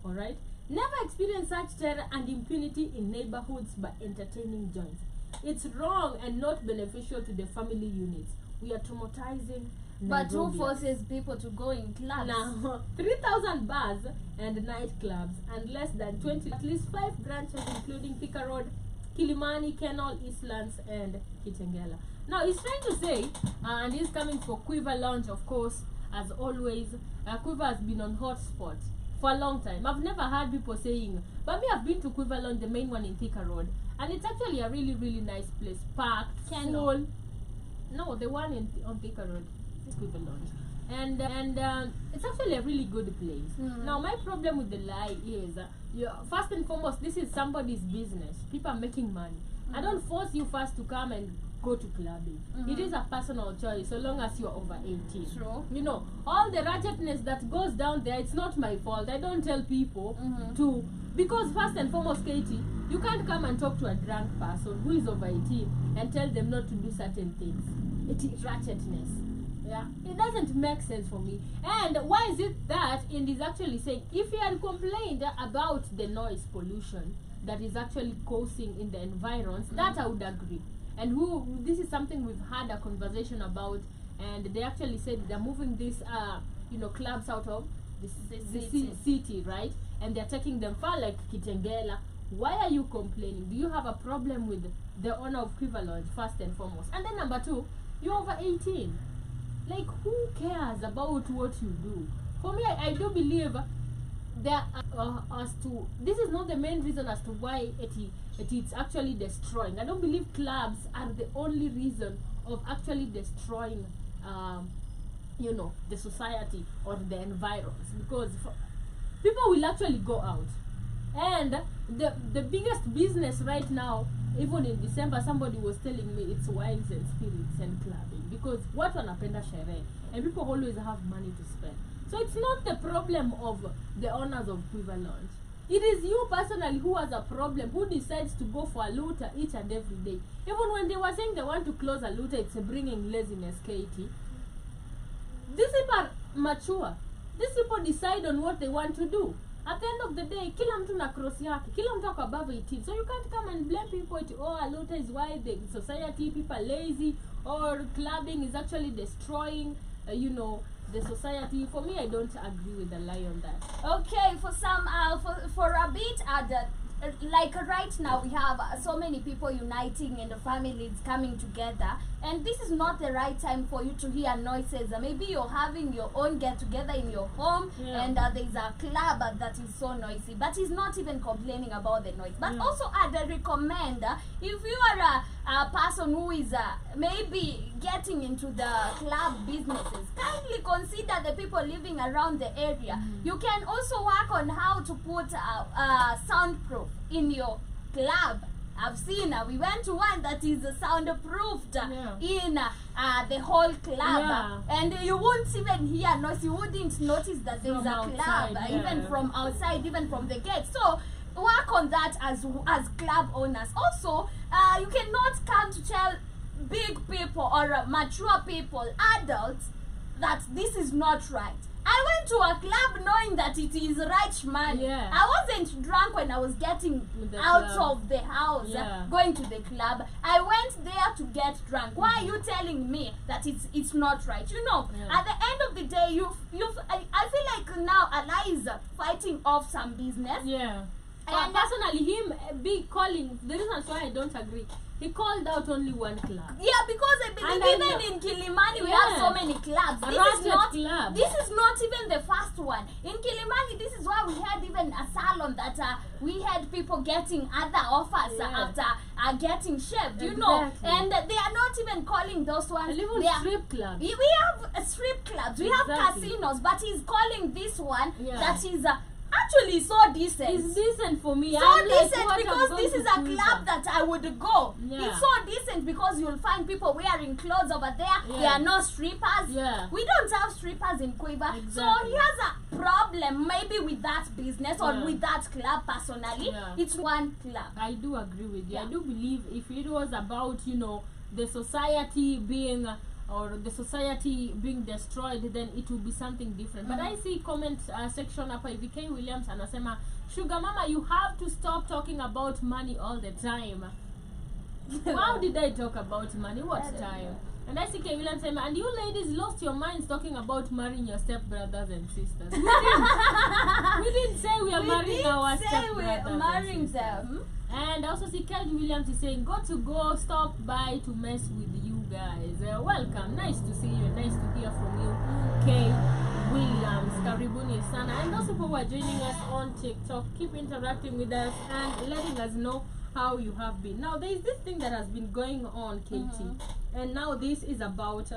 Alright? Never experienced such terror and impunity in neighborhoods by entertaining joints. It's wrong and not beneficial to the family units. We are traumatizing But who Nairobians. forces people to go in clubs? Now, 3,000 bars and nightclubs and less than 20, at least 5 branches including Thika Road, Kilimani, Kenol, Eastlands and Kitengela. Now he's trying to say, and he's coming for Quiver Lounge, of course, as always. Quiver has been on hotspot for a long time. I've never heard people saying, but me, I've been to Quiver Lounge, the main one in Thika Road, and it's actually a really, really nice place. Packed, full. No, the one on Thika Road. It's Quiver Lounge. And it's actually a really good place. Now my problem with the lie is, first and foremost, this is somebody's business. People are making money. I don't force you first to come and go to clubbing. It is a personal choice so long as you're over 18. True. You know, all the ratchetness that goes down there, it's not my fault. I don't tell people to, because first and foremost, Katie, you can't come and talk to a drunk person who is over 18 and tell them not to do certain things. It is ratchetness. Yeah, it doesn't make sense for me. And why is it that it is actually saying, if he had complained about the noise pollution that is actually causing in the environs, that I would agree. And this is something we've had a conversation about, and they actually said they're moving these clubs out of the city, right? And they're taking them far, like Kitengela. Why are you complaining? Do you have a problem with the owner of Quiver Lounge, first and foremost? And then number 2, you're over 18. Like, who cares about what you do? For me, I do believe that this is not the main reason as to why it's actually destroying. I don't believe clubs are the only reason of actually destroying the society or the environs, because people will actually go out. And the biggest business right now, even in December, somebody was telling me it's wines and spirits and clubbing, because watu wanapenda sherehe and people always have money to spend. So it's not the problem of the owners of Quiver Lounge. It is you personally who has a problem, who decides to go for a looter each and every day. Even when they were saying they want to close a looter, it's bringing laziness, Katie. These people are mature. These people decide on what they want to do. At the end of the day, kila mtu na cross yake, kila mtu ako above 18. So you can't come and blame people to, a looter is why the society, people are lazy, or clubbing is actually destroying, the society. For me, I don't agree with the lie on that. Okay, for some, for a bit, like right now we have so many people uniting and the families coming together, and this is not the right time for you to hear noises. Maybe you're having your own get together in your home, and there's a club that is so noisy, but he's not even complaining about the noise. But also I'd recommend, if you are a person who is maybe getting into the club businesses, kindly consider the people living around the area. You can also work on how to put soundproof in your club. I've seen, we went to one that is soundproofed in the whole club, and you won't even hear noise. You wouldn't notice that there's a club, even from outside, even from the gate. So work on that as club owners. Also, you cannot come to tell big people or mature people, adults, that this is not right. I went to a club knowing that it is right, man. I wasn't drunk when I was getting out of the house, going to the club. I went there to get drunk. Why are you telling me that it's not right? At the end of the day, I feel like now Allah is fighting off some business. And personally, him be calling, the reasons why I don't agree, he called out only one club. yeah, because I believe And I even know- in Kilimani we Yeah. have so many clubs. A This is ratchet not club. this is not even the first one. In Kilimani, this is why we had even a salon that we had people getting other offers Yeah. after getting shaved, you know. Exactly. And they are not even calling those ones. And even They are- strip clubs. we have strip clubs, we have Exactly. casinos, but he's calling this one Yeah. that is actually so decent. It's decent for me. So I'm like, decent what, I'm because going this to is a Twitter. club that I would go. Yeah. It's so decent because you'll find people wearing clothes over there. Yeah. They are not strippers. Yeah. We don't have strippers in Quiver. So Exactly. he has a problem maybe with that business or Yeah. with that club personally. Yeah. It's one club. I do agree with you. I Yeah. do believe if it was about, the society being or the society being destroyed, then it would be something different. But I see comment section hapa hivi K Williams anasema, Sugar Mama, you have to stop talking about money all the time. How did I talk about money? What I don't time? know. And I see K Williams saying, and you ladies lost your minds talking about marrying your stepbrothers and sisters. We didn't say we are We marrying did our say stepbrothers we're and marrying sisters. them. And also see Kate Williams is saying, got to go, stop by to mess with you guys. Welcome, nice to see you, nice to hear from you, Kate Williams. Karibuni sana. And those people who are joining us on TikTok, keep interacting with us and letting us know how you have been. Now there is this thing that has been going on, Katie, and now this is about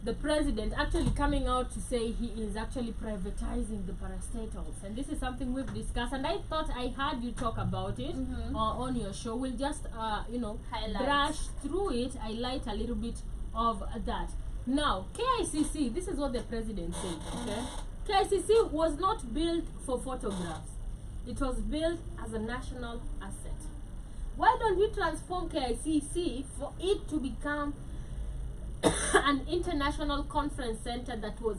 the president actually coming out to say he is actually privatizing the parastatals, and this is something we've discussed, and I thought I heard you talk about it on your show. We'll just Highlight. brush through it, highlight a little bit of that. Now KICC, this is what the president said. Okay, KICC was not built for photographs, it was built as a national asset. Why don't we transform KICC for it to become an international conference center that was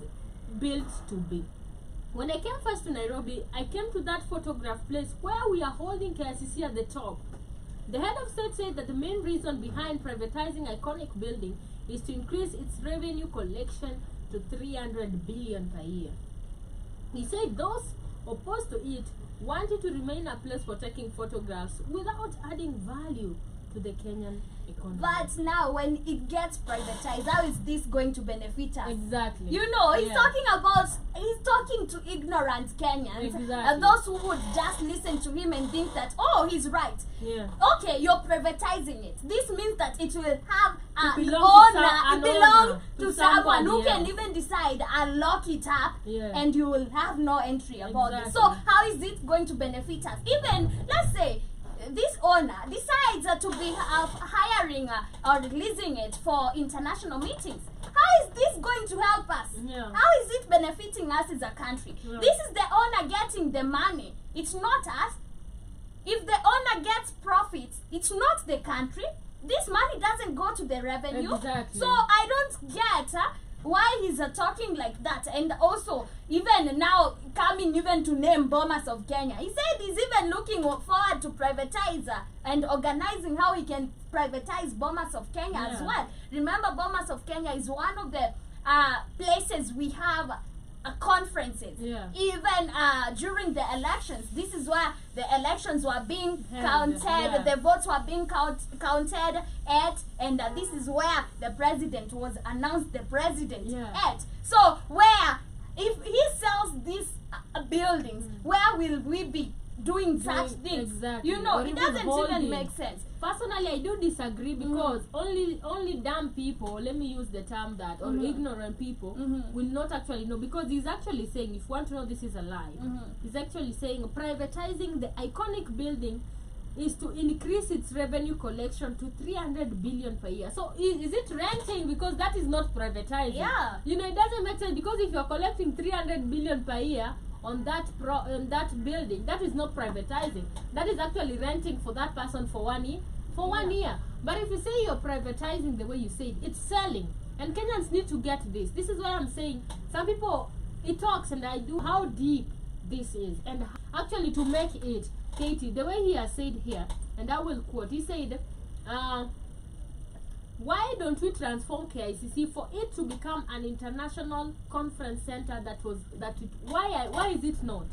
built to be? When I came first to Nairobi, I came to that photograph place where we are holding KICC at the top. The head of state said that the main reason behind privatizing iconic building is to increase its revenue collection to 300 billion per year. He said those opposed to it wanted to remain a place for taking photographs without adding value to the Kenyan economy. But now when it gets privatized, how is this going to benefit us? Exactly. You know, he's Yeah. talking to ignorant Kenyans, Exactly. those who would just listen to him and think that, oh, he's right. Yeah. Okay, you're privatizing it. This means that it will have an belong to owner, an it belongs owner, to to someone who somebody can else. even decide and lock it up, Yeah. and you will have no entry about it. So Exactly. how is it going to benefit us? Even, let's say, this owner decides to be hiring or releasing it for international meetings. How is this going to help us? Yeah. How is it benefiting us as a country? Yeah. This is the owner getting the money. It's not us. If the owner gets profits, it's not the country. This money doesn't go to the revenue. Exactly. So I don't get why he's talking like that. And also, even now, coming even to name Bomas of Kenya, he said he's even looking forward to privatize and organizing how he can privatize Bomas of Kenya as Yeah. well. Remember, Bomas of Kenya is one of the places we have conferences. Yeah. Even during the elections, this is where the elections were being Held, counted, yeah. the votes were being counted at, and this is where the president was announced the president Yeah. at. So where, if he sells these buildings, where will we be doing such things? exactly. You know, Or it even doesn't holding. even make sense. Personally, I do disagree because only dumb people, let me use the term that, or ignorant people will not actually know, because he's actually saying, if you want to know this is a lie, he's actually saying privatizing the iconic building is to increase its revenue collection to 300 billion per year. So is it renting? Because that is not privatizing. Yeah. You know, it doesn't make sense, because if you're collecting 300 billion per year on that building, that is not privatizing. That is actually renting for that person for 1 year. For 1 year. But if you say you're privatizing the way you say it, it's selling. And Kenyans need to get this. This is why I'm saying some people, it talks, and I do, how deep this is. And actually to make it, Katie, the way he has said here, and I will quote, he said, why don't we transform KICC for it to become an international conference center why is it not?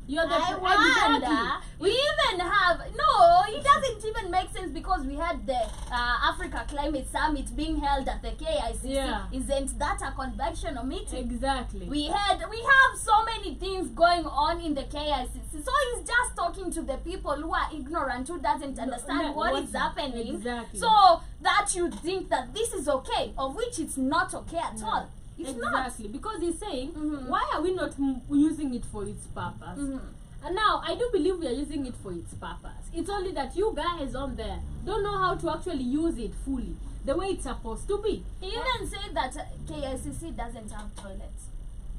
You're the I wonder. exactly. We even have no. It doesn't even make sense because we had the Africa Climate Summit being held at the KICC. Yeah. Isn't that a conventional meeting? Exactly. We have so many things going on in the KICC. So he's just talking to the people who are ignorant, who doesn't understand what is happening. Exactly. So that you think that this is okay, of which it's not okay at No. all. It's exactly, because he's saying, Mhm. why are we not using it for its purpose? Mhm. And now I do believe we are using it for its purpose. It's only that you guys on there don't know how to actually use it fully, the way it's supposed to be. He even said that KICC doesn't have toilets.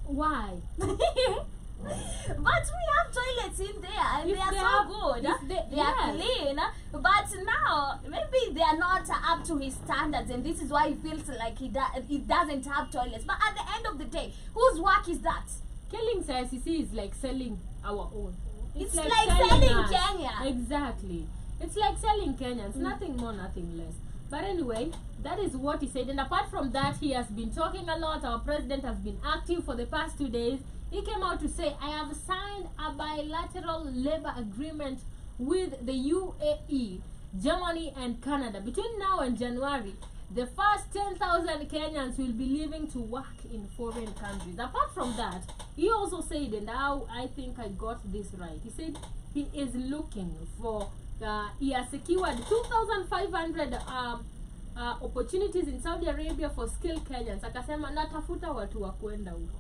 Why? But we have toilets in there and If they are they so have- good. if They are yes. clean. But now maybe they are not up to his standards, and this is why he feels like he doesn't have toilets. But at the end of the day, whose work is that? Killing CICC is like selling our own. It's like selling us. Kenya. Exactly. It's like selling Kenyans, nothing more, nothing less. But anyway, that is what he said. And apart from that, he has been talking a lot. Our president has been active for the past 2 days. He came out to say, I have signed a bilateral labor agreement with the UAE, Germany and Canada. Between now and January, the first 10,000 Kenyans will be leaving to work in foreign countries. Apart from that, he also said, and now I think I got this right, he said he is looking for, he has secured 2,500 opportunities in Saudi Arabia for skilled Kenyans. Akasema natafuta watu wa kwenda huko.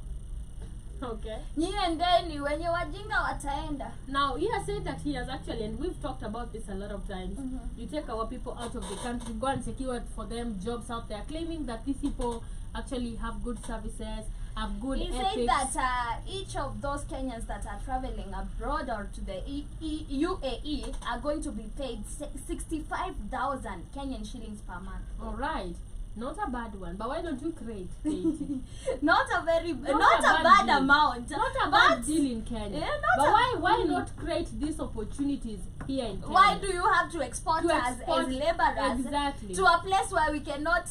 Okay. Nyendeni wenye wajinga wataenda. Now he has said that he has actually, and we've talked about this a lot of times, you take our people out of the country, go and secure for them jobs out there, claiming that these people actually have good services, have good He ethics. said that each of those Kenyans that are traveling abroad or to the UAE are going to be paid 65,000 Kenyan shillings per month. All right. Not a bad one, but why don't you create 80? Not a Not a bad bad deal. amount. Not a but bad deal in Kenya. Yeah, not but a- why not create these opportunities here in Kenya? Why do you have to export To us export- as laborers Exactly. to a place where we cannot,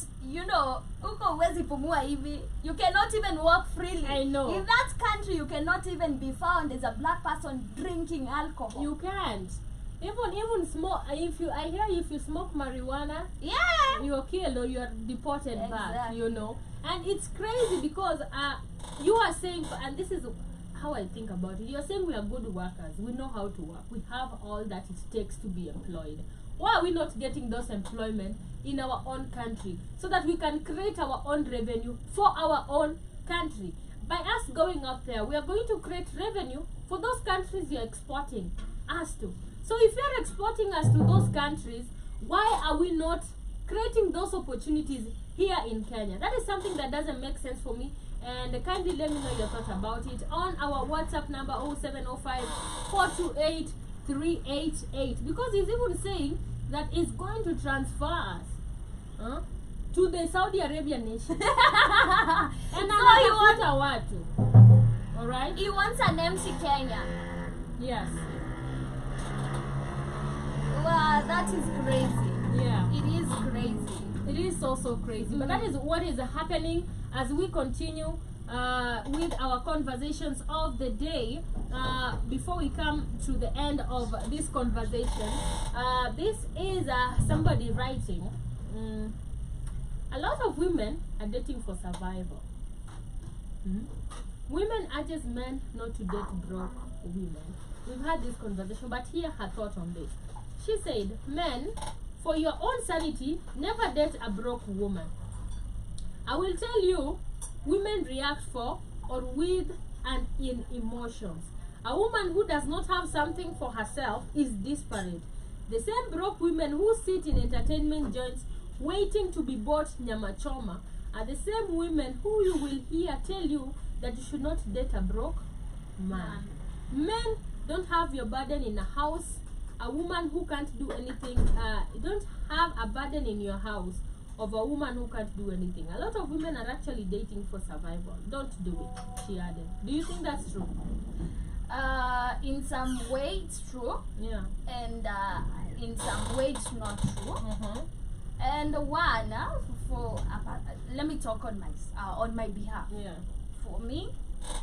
uko huwezi pumua hivi, you cannot even walk freely. I know. In that country, you cannot even be found as a black person drinking alcohol. You can't. Even smoke. If you smoke marijuana, Yeah. you're killed or you're deported back. Exactly. And it's crazy because you are saying, and this is how I think about it. You're saying we are good workers. We know how to work. We have all that it takes to be employed. Why are we not getting those employment in our own country so that we can create our own revenue for our own country? By us going out there, we are going to create revenue for those countries you're exporting us to. So if you're exporting us to those countries, why are we not creating those opportunities here in Kenya? That is something that doesn't make sense for me. And kindly let me know your thoughts about it on our WhatsApp number 0705 428 388, because he's even saying that it's going to transfer us to the Saudi Arabian nation. And So anatafuta watu. Alright? He wants an empty Kenya. Yes. Wow, that is crazy. Yeah. It is crazy. It is so crazy. But that is what is happening as we continue with our conversations of the day. Before we come to the end of this conversation, this is somebody writing, a lot of women are dating for survival. Women urges men not to date broke women. We've had this conversation, but hear her thought on this. She said, men, for your own sanity, never date a broke woman. I will tell you, women react for or with and in emotions. A woman who does not have something for herself is desperate. The same broke women who sit in entertainment joints waiting to be bought nyama choma are the same women who you will hear tell you that you should not date a broke man. Men, don't have your burden in a house. A woman who can't do anything, don't have a burden in your house of a woman who can't do anything. A lot of women are actually dating for survival. Don't do it, she added. Do you think that's true? In some way it's true, Yeah. and in some way it's not true. And one, let me talk on my behalf. Yeah. For me,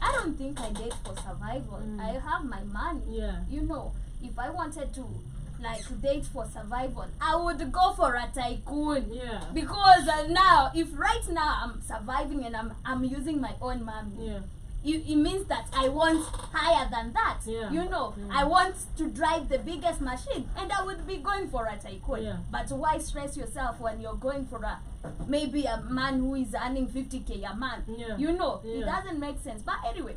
I don't think I date for survival. I have my money. Yeah. You know, if I wanted to like date for survival, I would go for a tycoon. Yeah. Because now, if right now I'm surviving and I'm using my own money, Yeah. it means that I want higher than that. Yeah. You know, I want to drive the biggest machine, and I would be going for a tycoon. Yeah. But why stress yourself when you're going for maybe a man who is earning 50K a month? Yeah. You know, it Yeah. doesn't make sense. But anyway,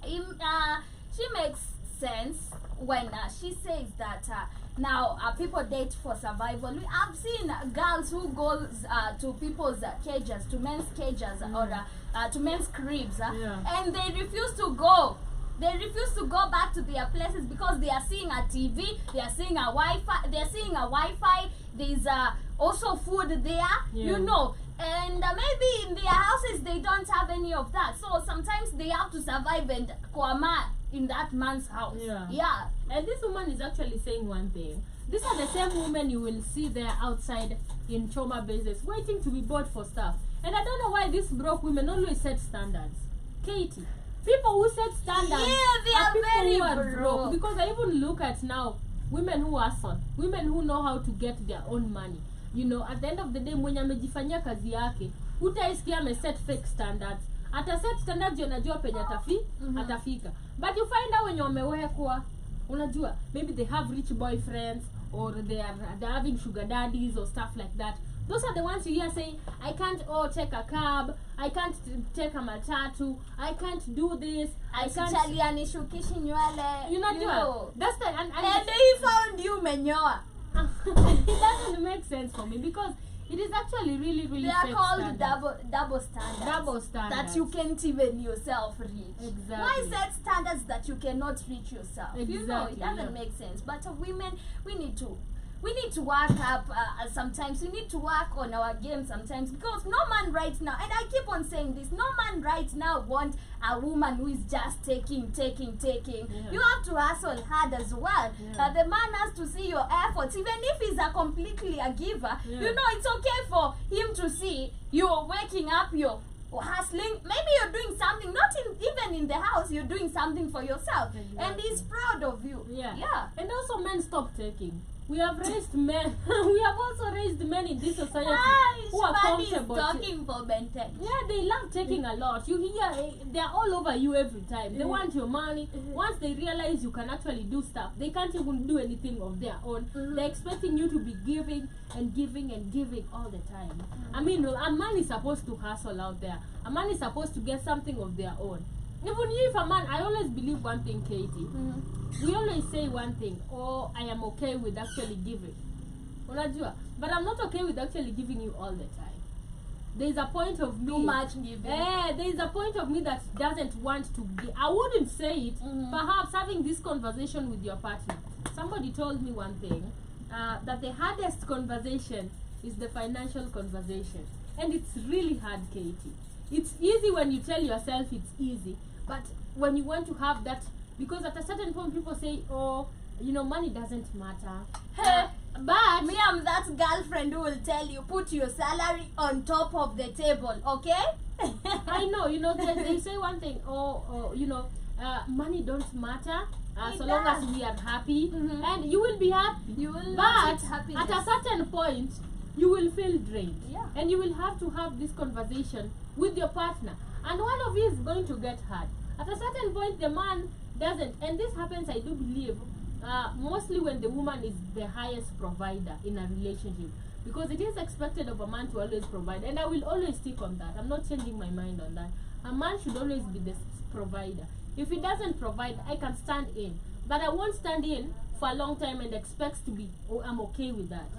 she makes sense when she says that now people date for survival. I've seen girls who goes to people's cages, to men's cages, or to men's cribs, and they refuse to go. They refuse to go back to their places because they are seeing a TV, they are seeing a Wi-Fi. There's also food there, you know. And maybe in their houses they don't have any of that. So sometimes they have to survive and kwama in that man's house. Yeah. And this woman is actually saying one thing. These are the same women you will see there outside in Choma bases waiting to be bought for stuff. And I don't know why these broke women always set standards. Katie, people who set standards they are people very who are broke. Because I even look at now women who hustle, women who know how to get their own money. You know, at the end of the day, mwenye amejifanyia kazi yake, utaisikia ame-set fake standards. Ata-set standards unajua penye atafika. But you find out when you're wamewekwa, unajua, maybe they have rich boyfriends, or they're having sugar daddies or stuff like that. Those are the ones you hear saying, I can't take a cab, I can't take a matatu, I can't do this, I can't. You know, that's the and he found you menyoa. It doesn't make sense for me because it is actually really they are called standards. double standards. Double standards that you can't even yourself reach. Exactly. Why set standards that you cannot reach yourself? Exactly, You know, it doesn't make sense. But women, we need to work up sometimes. We need to work on our game sometimes, because no man right now, and I keep on saying this, no man right now wants a woman who is just taking. You have to hustle hard as well. The man has to see your efforts, even if he's completely a giver. You know, it's okay for him to see you're waking up, you're hustling. Maybe you're doing something, not even in the house, you're doing something for yourself. And he's proud of you. And also, men, stop taking. We have raised men. We have also raised men in this society who are comfortable. Talking for men. Yeah, they love taking a lot. You hear they're all over you every time. They want your money. Once they realize you can actually do stuff, they can't even do anything of their own. They're expecting you to be giving and giving and giving all the time. I mean, a man is supposed to hustle out there. A man is supposed to get something of their own. Even if a man, I always believe one thing, Katie. We always say one thing, oh, I am okay with actually giving. Unajua? But I'm not okay with actually giving you all the time. There's a point of me. Too much giving. There's a point of me that doesn't want to give. I wouldn't say it. Perhaps having this conversation with your partner. Somebody told me one thing, that the hardest conversation is the financial conversation. And it's really hard, Katie. It's easy when you tell yourself it's easy. But when you want to have that, because at a certain point people say, oh, you know, money doesn't matter. But me, I'm that girlfriend who will tell you, put your salary on top of the table, okay? I know, you know, they say one thing, you know, money don't matter so long as we are happy. And you will be happy. You will but at a certain point, you will feel drained. And you will have to have this conversation with your partner. And one of you is going to get hurt. At a certain point, the man doesn't. And this happens, I do believe, mostly when the woman is the highest provider in a relationship. Because it is expected of a man to always provide. And I will always stick on that. I'm not changing my mind on that. A man should always be the provider. If he doesn't provide, I can stand in. But I won't stand in for a long time and expect to be, oh, I'm okay with that.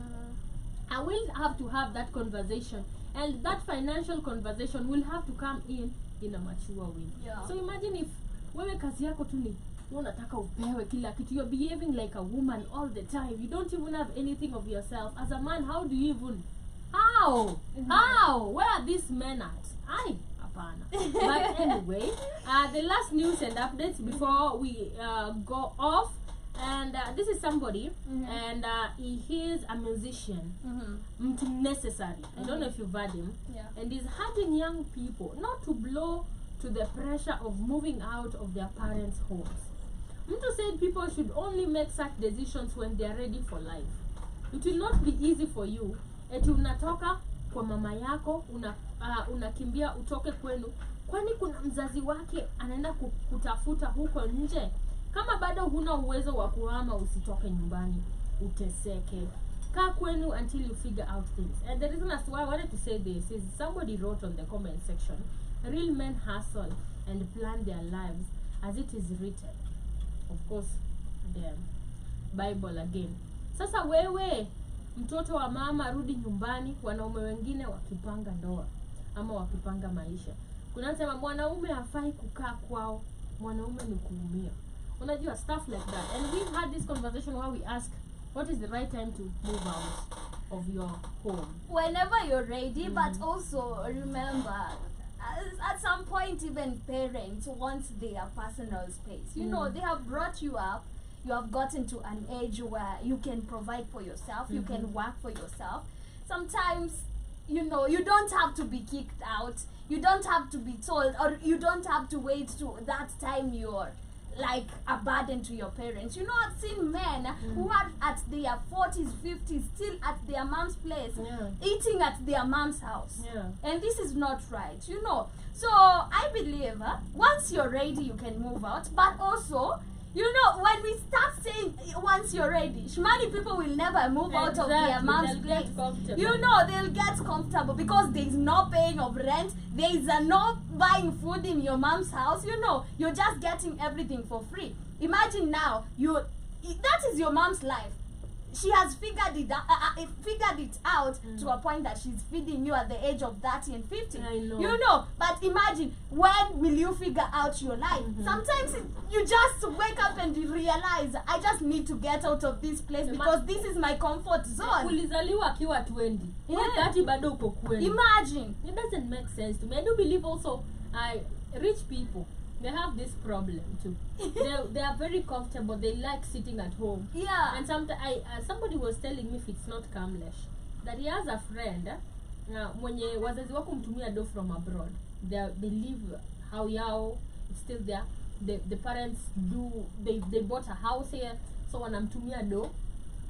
I will have to have that conversation. And that financial conversation will have to come in a mature way. So imagine if wewe kazi yako tu ni unataka upewe kila kitu, you're behaving like a woman all the time. You don't even have anything of yourself. As a man, how do you even? How? Where are these men at? Apana. But anyway, the last news and updates before we go off. And this is somebody, and he is a musician, necessary. I don't know if you've heard him. And he's helping young people not to blow to the pressure of moving out of their parents' homes. Mtu said people should only make such decisions when they are ready for life. It will not be easy for you. Eti unatoka kwa mama yako, unakimbia utoke kwenu. Kwani kuna mzazi wake anaenda kutafuta huko nje? Kama bado huna uwezo wa kuhama, usitoke nyumbani, uteseke. Kaa kwenu until you figure out things. And the reason as to why I wanted to say this is somebody wrote on the comment section, real men hustle and plan their lives as it is written. Of course, the Bible again. Sasa wewe mtoto wa mama, rudi nyumbani, wanaume wengine wakipanga ndoa ama wakipanga maisha. Kuna sema mwanaume hafai kukaa kwao, mwanaume ni kuumia. Unajua stuff like that. And we've had this conversation where we ask, what is the right time to move out of your home? Whenever you're ready, but also remember, at some point even parents want their personal space. You know, they have brought you up, you have gotten to an age where you can provide for yourself, you can work for yourself. Sometimes, you know, you don't have to be kicked out, you don't have to be told, or you don't have to wait to that time you're like a burden to your parents. You know, I've seen men who are at their 40s, 50s, still at their mom's place, eating at their mom's house. And this is not right, you know. So I believe once you're ready, you can move out. But also, you know, when we start saying once you're ready, Shmani people will never move out of their mom's place. You know, they'll get comfortable because there is no paying of rent, there is no buying food in your mom's house. You know, you're just getting everything for free. Imagine now, that is your mom's life. She has figured it out to a point that she's feeding you at the age of 30 and 50. I know. You know, but imagine, when will you figure out your life? Sometimes you just wake up and you realize, I just need to get out of this place because this is my comfort zone. Ulizaliwa akiwa 20. Wakati bado uko kwenu. Imagine. It doesn't make sense to me. I do believe also rich people, they have this problem too. they are very comfortable. They like sitting at home. Yeah. And sometimes somebody was telling me, if it's not Kamlesh, that he has a friend mwenye wazazi wako mtumia do from abroad. They live how yao, it's still there. The parents they bought a house here, so wanamtumia do.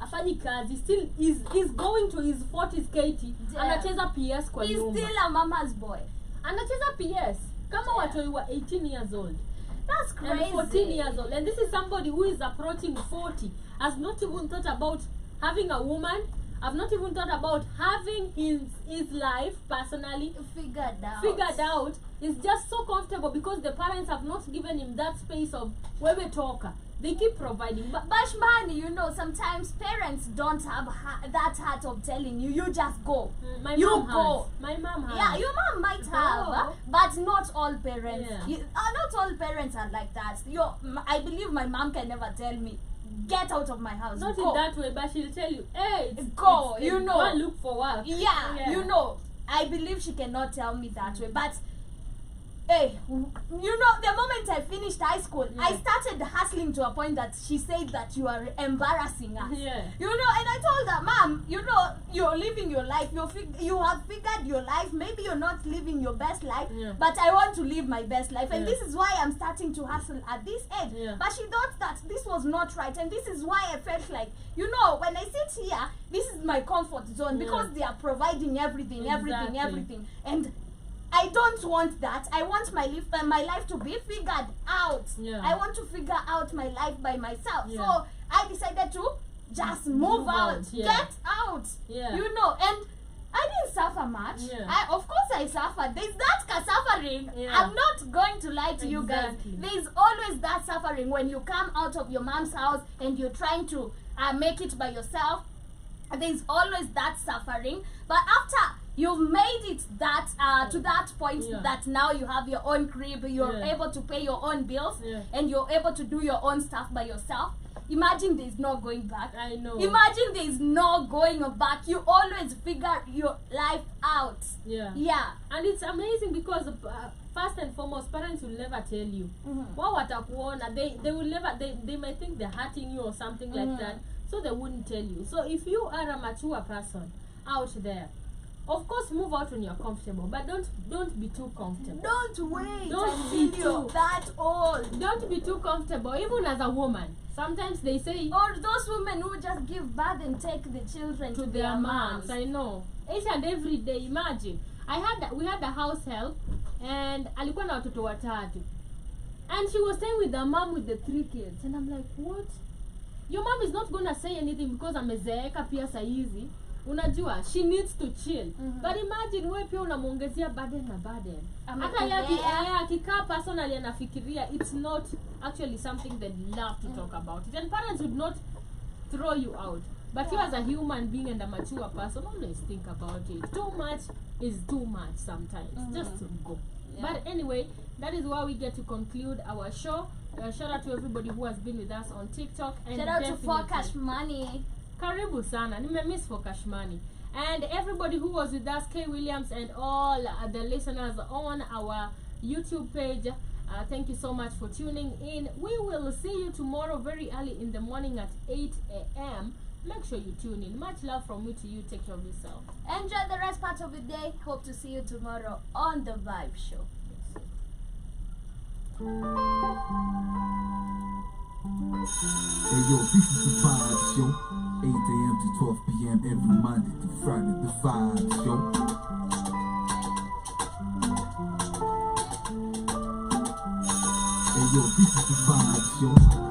Afanyi kazi, still is going to his 40s, Katie. Anacheza PS kwa nyumba. He's still a mama's boy. Anacheza PS. Kama watoi wa 18 years old. That's crazy. And 14 years old. And this is somebody who is approaching 40. Has not even thought about having a woman. I've not even thought about having his life personally figured out. He's just so comfortable because the parents have not given him that space of where we talk. They keep providing. But Bashmani, you know, sometimes parents don't have that heart of telling you, you just go. My mom has. Yeah, your mom might have, but not all parents. Yeah. Not all parents are like that. I believe my mom can never tell me, get out of my house. Not go. in that way, but she'll tell you, hey, go, you know. Go look for work. Yeah, you know. I believe she cannot tell me that way, but hey, you know, the moment I finished high school, I started hustling to a point that she said that you are embarrassing us. Yeah. You know, and I told her, Mom, you know, you're living your life. You have figured your life. Maybe you're not living your best life, but I want to live my best life. And this is why I'm starting to hustle at this age. But she thought that this was not right. And this is why I felt like, you know, when I sit here, this is my comfort zone because they are providing everything. And I don't want that. I want my life to be figured out. I want to figure out my life by myself. So I decided to just move out. Get out. You know, and I didn't suffer much. Of course I suffered. There's that suffering. I'm not going to lie to you guys. There's always that suffering when you come out of your mom's house and you're trying to make it by yourself. There's always that suffering. But after you've made it to that point that now you have your own crib, you're able to pay your own bills, and you're able to do your own stuff by yourself. Imagine there's no going back. I know. Imagine there's no going back. You always figure your life out. Yeah. And it's amazing because first and foremost, parents will never tell you. Wow, watakuona. They will never. They might think they're hurting you or something like that, so they wouldn't tell you. So if you are a mature person out there, Of course, move out when you're comfortable, but don't be too comfortable. Don't wait Don't be until you're too- that old. Don't be too comfortable, even as a woman. Sometimes they say Or those women who just give birth and take the children to their moms. I know. Each and every day, imagine. We had a house help, and alikuwa na watoto watatu. And she was staying with the mom with the 3 kids. And I'm like, what? Your mom is not gonna say anything because amezeeka pia saizi. Unajua, she needs to chill. But imagine wewe pia unamuongezea burden na burden. Hata yeye akikaa personally anafikiria it's not actually something they love to talk about it. And parents would not throw you out. But you as a human being and a mature person, always think about it. Too much is too much sometimes. Just to go. But anyway, that is why we get to conclude our show. Shout out to everybody who has been with us on TikTok. And Shout out to definitely- Forecast Money. Karibu sana. Nimemiss for Kashmani. And everybody who was with us, Kay Williams and all the listeners on our YouTube page, thank you so much for tuning in. We will see you tomorrow very early in the morning at 8 a.m. Make sure you tune in. Much love from me to you. Take care of yourself. Enjoy the rest part of the day. Hope to see you tomorrow on the Vibe Show. Hey yo, this is the Vibe Show. 8 a.m. to 12 p.m. every Monday to Friday. The Vibe Show. Hey yo, this is the Vibe Show.